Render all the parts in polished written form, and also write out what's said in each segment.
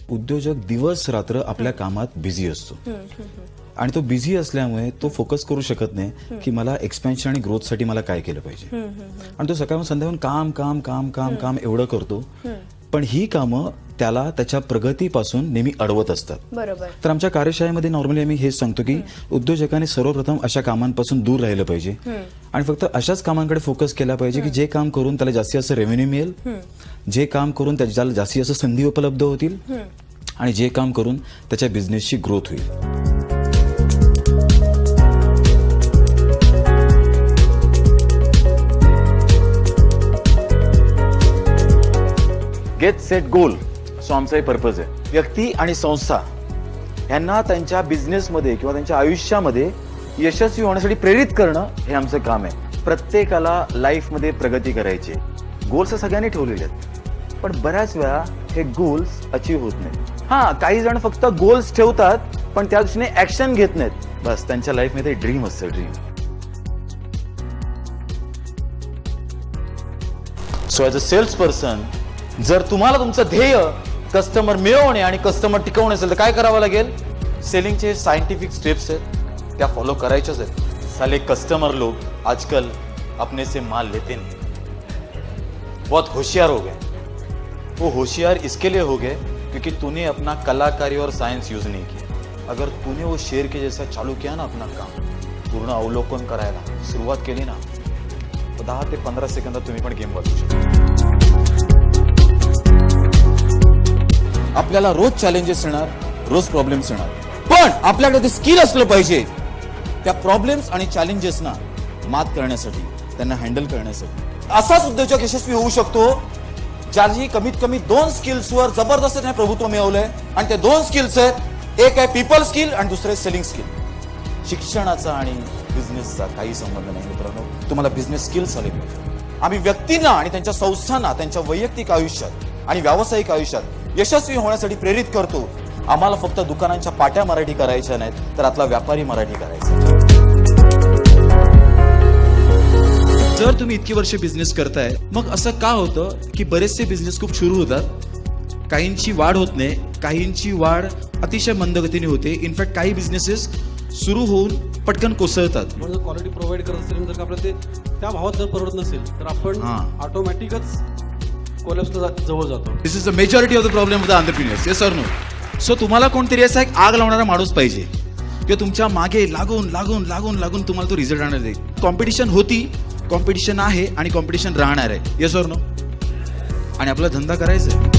उद्योजक दिवस रात्र आपल्या कामात बिझी असतो आणि तो बिझी असल्यामुळे तो फोकस करू शकत नाही की मला एक्सपेन्शन आणि ग्रोथसाठी मला काय केलं पाहिजे. आणि तो सकाळून संध्याकाळून काम काम काम काम काम एवढं करतो, पण ही कामं त्याला त्याच्या प्रगतीपासून नेहमी अडवत असतात. बरोबर. तर आमच्या कार्यशाळेमध्ये नॉर्मली आम्ही हेच सांगतो की उद्योजकांनी सर्वप्रथम अशा कामांपासून दूर राहिलं पाहिजे आणि फक्त अशाच कामांकडे फोकस केला पाहिजे की जे काम करून त्याला जास्तीत जास्त रेव्हेन्यू मिळेल, जे काम करून त्याला जास्तीत जास्त संधी उपलब्ध होतील आणि जे काम करून त्याच्या बिझनेसची ग्रोथ होईल. गेट सेट गोल सो आमचा पर्पज आहे. व्यक्ती आणि संस्था यांना त्यांच्या बिझनेसमध्ये किंवा त्यांच्या आयुष्यामध्ये यशस्वी होण्यासाठी प्रेरित करणं हे आमचं काम आहे. प्रत्येकाला लाईफमध्ये प्रगती करायची. गोल्स सगळ्यांनी ठेवलेले आहेत, पण बऱ्याच वेळा हे गोल्स अचीव्ह होत नाहीत. काही जण फक्त गोल्स ठेवतात पण त्या दृष्टीने ऍक्शन घेत नाहीत. बस त्यांच्या लाईफमध्ये ड्रीम असतं, dream. So as a sales person, जर तुम्हाला तुमचं ध्येय कस्टमर मिळवणे आणि कस्टमर टिकवणे असेल तर काय करावं लागेल? सेलिंगचे सायंटिफिक स्टेप्स आहेत, त्या फॉलो करायच्याच आहेत. साले कस्टमर लोग आजकल अपने से माल लेते नहीं, बहुत होशियार हो गए. वो होशियार इसके लिए हो गए क्योंकि तूने अपना कलाकारी और साइंस यूज नहीं किया. अगर तूने वो शेर के जैसा चालू किया ना अपना काम, पूर्ण अवलोकन करायला सुरुवात केली ना, 10 ते 15 सेकंदात तुम्ही पण गेम वाचू शकता. आपल्याला रोज चॅलेंजेस येणार, रोज प्रॉब्लेम्स येणार, पण आपल्याकडे ते स्किल असलं पाहिजे त्या प्रॉब्लेम्स आणि चॅलेंजेसना मात करण्यासाठी, त्यांना हँडल करण्यासाठी. असाच उद्योजक यशस्वी होऊ शकतो ज्याची कमीत कमी 2 स्किल्सवर जबरदस्त प्रभुत्व मिळवलंय. आणि ते 2 स्किल्स आहेत, एक आहे पीपल स्किल आणि दुसरे सेलिंग स्किल. शिक्षणाचा आणि बिझनेसचा काही संबंध नाही मित्रांनो, तुम्हाला बिझनेस स्किल्स आले पाहिजे. आम्ही व्यक्तींना आणि त्यांच्या संस्थांना त्यांच्या वैयक्तिक आयुष्यात आणि व्यावसायिक आयुष्यात यशस्वी होण्यासाठी प्रेरित करतो. आम्हाला फक्त दुकानांच्या पाट्या मराठी करायच्या नाहीत, तर आतला व्यापारी मराठी करायचा. जर तुम्ही इतकी वर्ष बिझनेस करताय, मग असं का होतं की बरेचसे बिझनेस खूप सुरू होतात, काहींची वाढ होत नाही, काहींची वाढ अतिशय मंदगतीने होते. इनफॅक्ट काही बिझनेसेस सुरू होऊन पटकन कोसळतात. जर क्वालिटी प्रोव्हाइड करत असेल, जर आपल्याला ते त्या भावात जर परवडत नसेल तर आपण ऑटोमॅटिकच कोलॅप्सला जवळ जातो. This is the majority of the problem of the entrepreneurs. Yes or no? So तुम्हाला कोणतरी असा एक आग लावणारा माणूस पाहिजे किंवा तुमच्या मागे लागून लागून लागून लागून तुम्हाला तो रिझल्ट आणणार आहे. कॉम्पिटिशन होती, कॉम्पिटिशन आहे आणि कॉम्पिटिशन राहणार आहे. Yes or no? आणि आपला धंदा करायचा आहे.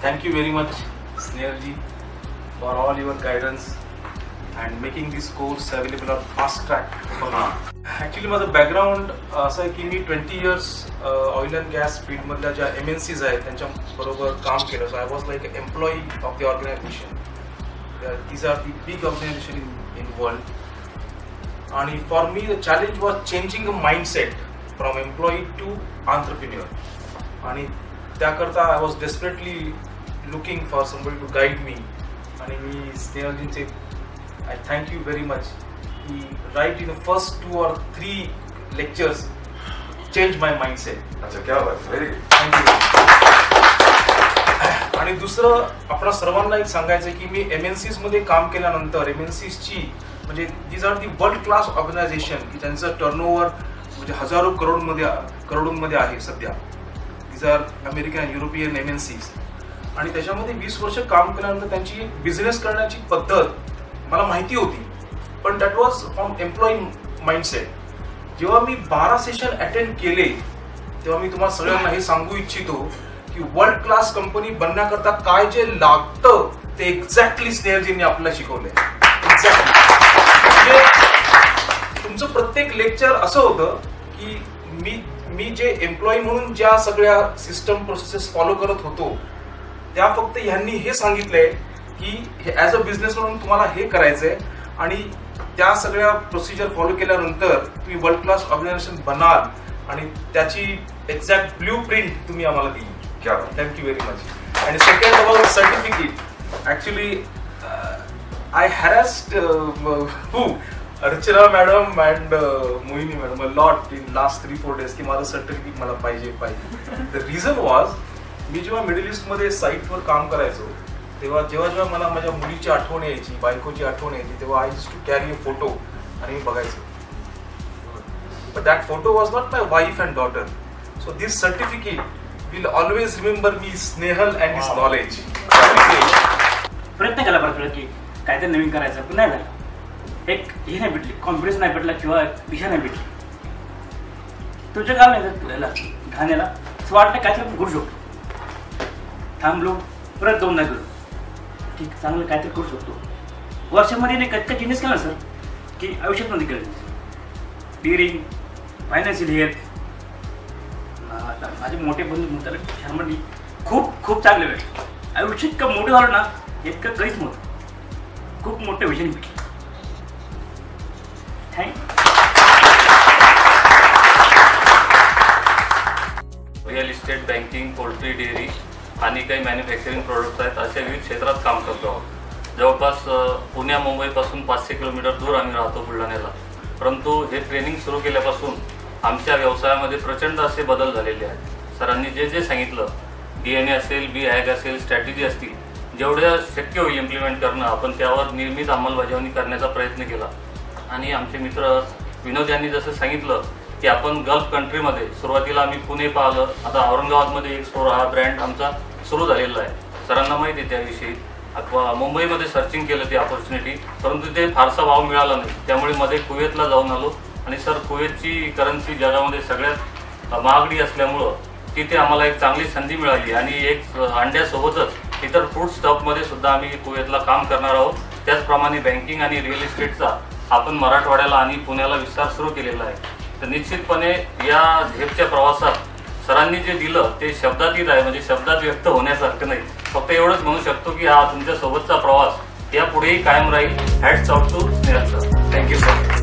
Thank you very much, Snehal ji, for all your guidance and making this course available on fast track for me. Actually, माझं बॅकग्राऊंड असं आहे की मी 20 years ऑइल अँड गॅस फील्डमधल्या ज्या MNCs आहेत त्यांच्या बरोबर काम केलं. So I was like employee of the organization. These are the big organization in world. आणि for me the challenge was changing a mindset from employee to entrepreneur. आणि त्याकरता I was desperately looking for somebody to guide me. आणि मी स्नेहलजींचे I thank you very much. He right in the first 2 or 3 lectures change my mindset. अच्छा, क्या बात, very good. Thank you. आणि दुसरं आपल्या सर्वांना एक सांगायचं आहे की मी MNCs मध्ये काम केल्यानंतर MNCsची म्हणजे these are the world class organisation की त्यांचं टर्नओव्हर म्हणजे हजारो करोडोंमध्ये आहे सध्या. These are American European MNCs. आणि त्याच्यामध्ये 20 वर्ष काम केल्यानंतर त्यांची बिझनेस करण्याची पद्धत मला माहिती होती, पण that was from employee mindset. जेव्हा मी 12 सेशन अटेंड केले तेव्हा मी तुम्हाला सगळ्यांना हे सांगू इच्छितो की वर्ल्ड क्लास कंपनी बनण्याकरता काय जे लागतं ते एक्झॅक्टली स्नेहलजींनी आपल्याला शिकवलंय. एक्झॅक्टली. म्हणजे तुमचं प्रत्येक लेक्चर असं होतं की मी जे एम्प्लॉई म्हणून ज्या सगळ्या सिस्टम प्रोसेसेस फॉलो करत होतो त्या फक्त ह्यांनी हे सांगितलंय की ॲज अ बिझनेस म्हणून तुम्हाला हे करायचंय आणि त्या सगळ्या प्रोसिजर फॉलो केल्यानंतर तुम्ही वर्ल्ड क्लास ऑर्गनायझेशन बनाल आणि त्याची एक्झॅक्ट ब्ल्यू प्रिंट तुम्ही आम्हाला दिली. क्या थँक्यू व्हेरी मच. आणि second about certificate, actually I harassed Archana madam and Mohini madam lot in last 3-4 days की माझं सर्टिफिकेट मला पाहिजे. द रिझन वॉज मी जेव्हा मिडल ईस्ट मध्ये साईटवर काम करायचो तेव्हा जेव्हा मला माझ्या मुलीची आठवण यायची, बायकोची आठवण यायची, तेव्हा I used to carry a photo आणि मी बघायचो. But that photo was not my wife and daughter. So this certificate will always remember me Snehal and his knowledge. प्रयत्न केला बरं की काहीतरी नवीन करायचं पण नाही झालं. एक हे नाही भेटली, कॉन्फिडन्स नाही भेटला किंवा दिशा नाही भेटली. तुझं काम नाही तुला घाण्याला असं वाटलं काहीतरी आपण करू शकतो. थांबलो, परत जाऊन नाही गेलो, ठीक चांगलं काहीतरी करू शकतो. वर्षामध्ये नाही कटका चेंजेस केला सर की आयुष्यात मध्ये केलं. डिअरिंग, फायनान्शियल हेल्थ, माझे मोठे बंधू म्हणतात ह्यामध्ये खूप खूप चांगले भेटले. आयुष्य इतकं मोठं झालं ना, इतकं काहीच नव्हतं. खूप मोठं विषय भेटले. Real estate, banking, poultry, dairy आणि काही मॅन्युफॅक्चरिंग प्रोडक्ट्स आहेत अशा विविध क्षेत्रात काम करतो आहोत. जवळपास पुण्या मुंबईपासून 500 किलोमीटर दूर आम्ही राहतो बुलढाण्याला. परंतु हे ट्रेनिंग सुरू केल्यापासून आमच्या व्यवसायामध्ये प्रचंड असे बदल झालेले आहेत. सरांनी जे जे सांगितलं, DNA असेल, B-हॅक असेल, स्ट्रॅटेजी असतील, जेवढ्या शक्य होईल इम्प्लिमेंट करणं आपण त्यावर निर्मित अंमलबजावणी करण्याचा प्रयत्न केला. आणि आमचे मित्र विनोद यांनी जसं सांगितलं की आपण गल्फ कंट्रीमध्ये सुरुवातीला आम्ही पुणे पाहिलं, आता औरंगाबादमध्ये एक स्टोर हा ब्रँड आमचा सुरू झालेला आहे. सरांना माहिती आहे त्याविषयी. अथवा मुंबईमध्ये सर्चिंग केलं ती ऑपॉर्च्युनिटी, परंतु ते फारसा भाव मिळाला नाही. त्यामुळे मध्ये कुवेतला जाऊन आलो आणि सर कुवेतची करन्सी जगामध्ये सगळ्यात महागडी असल्यामुळं तिथे आम्हाला एक चांगली संधी मिळाली आणि एक अंड्यासोबतच इतर फूड स्टॉकमध्ये सुद्धा आम्ही कुवेतला काम करणार आहोत. त्याचप्रमाणे बँकिंग आणि रिअल इस्टेटचा आपण मराठवाड्याला आणि पुण्याला विस्तार सुरू केलेला आहे. तर निश्चितपणे या झेपच्या प्रवासात सरांनी जे दिलं ते शब्दातीत आहे, म्हणजे शब्दात व्यक्त होण्यासारखं नाही. फक्त एवढंच म्हणू शकतो की हा तुमच्या सोबतचा प्रवास यापुढेही कायम राहील. Hats off to Snehal sir. Thank you sir.